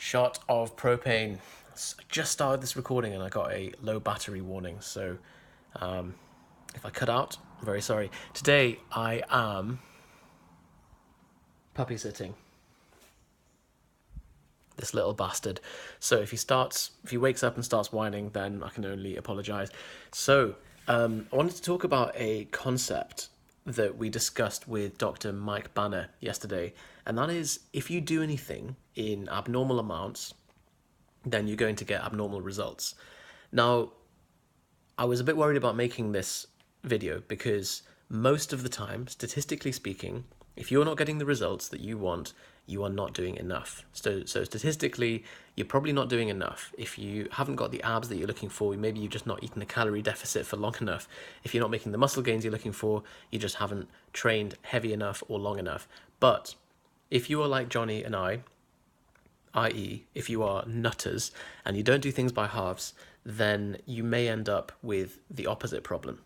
shot of propane. I just started this recording and I got a low battery warning, so if I cut out, I'm very sorry. Today I am puppy sitting this little bastard. So if he wakes up and starts whining, then I can only apologise. So I wanted to talk about a concept that we discussed with Dr. Mike Banner yesterday, and that is if you do anything in abnormal amounts, then you're going to get abnormal results. Now, I was a bit worried about making this video because most of the time, statistically speaking, if you're not getting the results that you want, you are not doing enough. So statistically, you're probably not doing enough. If you haven't got the abs that you're looking for, maybe you've just not eaten a calorie deficit for long enough. If you're not making the muscle gains you're looking for, you just haven't trained heavy enough or long enough. But if you are like Johnny and I, i.e. if you are nutters and you don't do things by halves, then you may end up with the opposite problem.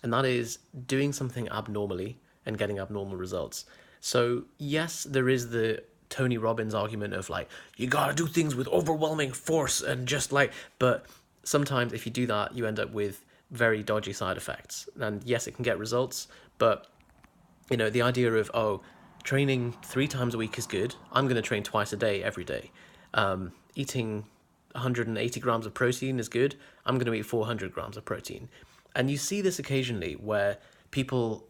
And that is doing something abnormally and getting abnormal results. So yes, there is the Tony Robbins argument of like, you gotta do things with overwhelming force and just like, but sometimes if you do that, you end up with very dodgy side effects. And yes, it can get results, but you know, the idea of, training 3 times a week is good. I'm going to train twice a day, every day. Eating 180 grams of protein is good. I'm going to eat 400 grams of protein. And you see this occasionally where people...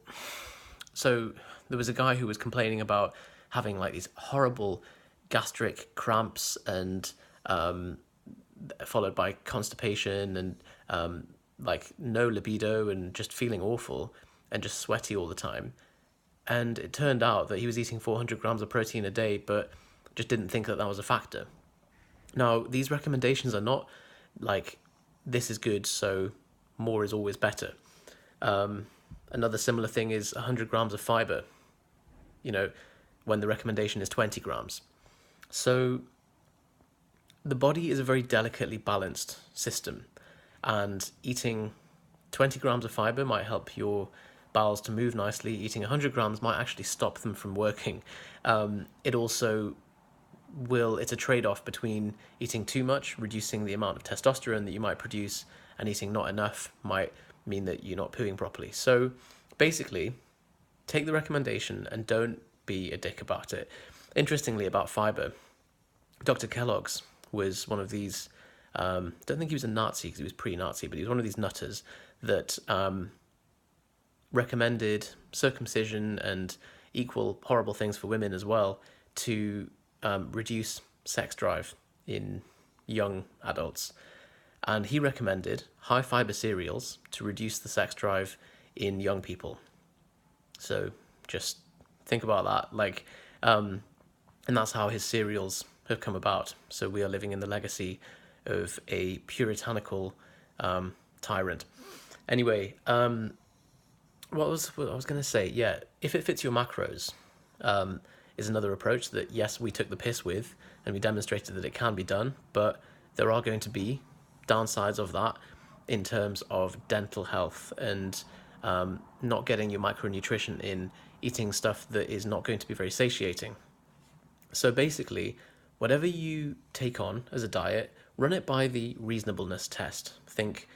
So there was a guy who was complaining about having like these horrible gastric cramps and followed by constipation and like no libido and just feeling awful and just sweaty all the time. And it turned out that he was eating 400 grams of protein a day, but just didn't think that that was a factor. Now, these recommendations are not like, this is good, so more is always better. Another similar thing is 100 grams of fiber, when the recommendation is 20 grams. So the body is a very delicately balanced system, and eating 20 grams of fiber might help your bowels to move nicely. Eating 100 grams might actually stop them from working. It also it's a trade-off between eating too much, reducing the amount of testosterone that you might produce, and eating not enough might mean that you're not pooing properly. So basically, take the recommendation and don't be a dick about it. Interestingly, about fiber, Dr. Kellogg's was one of these, don't think he was a Nazi because he was pre-Nazi, but he was one of these nutters that recommended circumcision and equal horrible things for women as well to reduce sex drive in young adults. And he recommended high fiber cereals to reduce the sex drive in young people. So just think about that. And that's how his cereals have come about. So we are living in the legacy of a puritanical tyrant. Anyway, what I was going to say, yeah, if it fits your macros, is another approach that, yes, we took the piss with, and we demonstrated that it can be done, but there are going to be downsides of that in terms of dental health and not getting your micronutrition in, eating stuff that is not going to be very satiating. So basically, whatever you take on as a diet, run it by the reasonableness test. Think,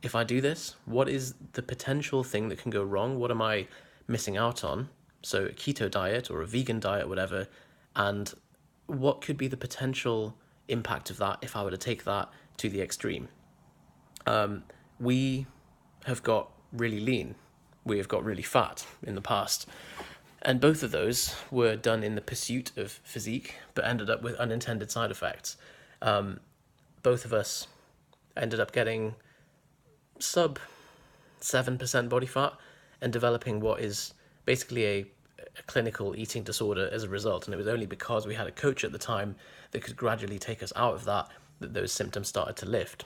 if I do this, what is the potential thing that can go wrong? What am I missing out on? So a keto diet or a vegan diet, whatever, and what could be the potential impact of that if I were to take that to the extreme? We have got really lean. We have got really fat in the past. And both of those were done in the pursuit of physique, but ended up with unintended side effects. Both of us ended up getting sub 7% body fat and developing what is basically a clinical eating disorder as a result. And it was only because we had a coach at the time that could gradually take us out of that those symptoms started to lift.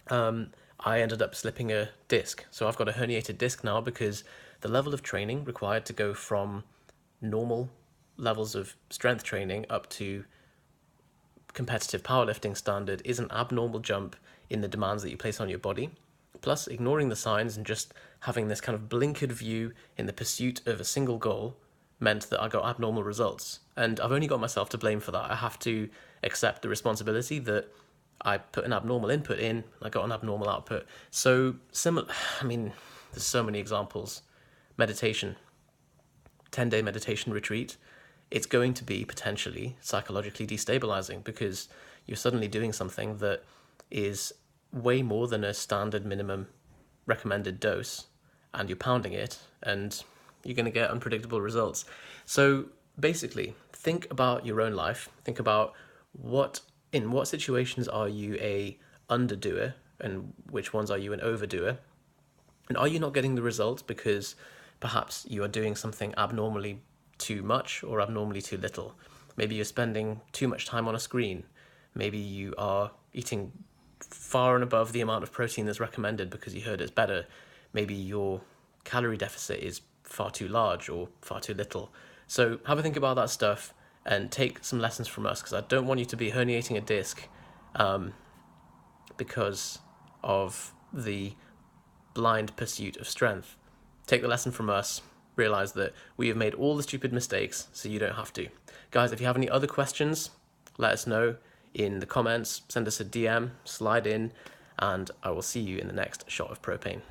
I ended up slipping a disc. So I've got a herniated disc now because the level of training required to go from normal levels of strength training up to competitive powerlifting standard is an abnormal jump in the demands that you place on your body. Plus, ignoring the signs and just having this kind of blinkered view in the pursuit of a single goal meant that I got abnormal results. And I've only got myself to blame for that. I have to accept the responsibility that I put an abnormal input in, I got an abnormal output. So similar, I mean, there's so many examples. Meditation, 10-day meditation retreat, it's going to be potentially psychologically destabilizing because you're suddenly doing something that is way more than a standard minimum recommended dose, and you're pounding it, and you're going to get unpredictable results. So basically, think about your own life. Think about in what situations are you a underdoer and which ones are you an overdoer? And are you not getting the results because perhaps you are doing something abnormally too much or abnormally too little? Maybe you're spending too much time on a screen. Maybe you are eating far and above the amount of protein that's recommended because you heard it's better. Maybe your calorie deficit is far too large or far too little. So have a think about that stuff and take some lessons from us, because I don't want you to be herniating a disc because of the blind pursuit of strength. Take the lesson from us, realize that we have made all the stupid mistakes so you don't have to. Guys, if you have any other questions, let us know in the comments, send us a DM, slide in, and I will see you in the next shot of propane.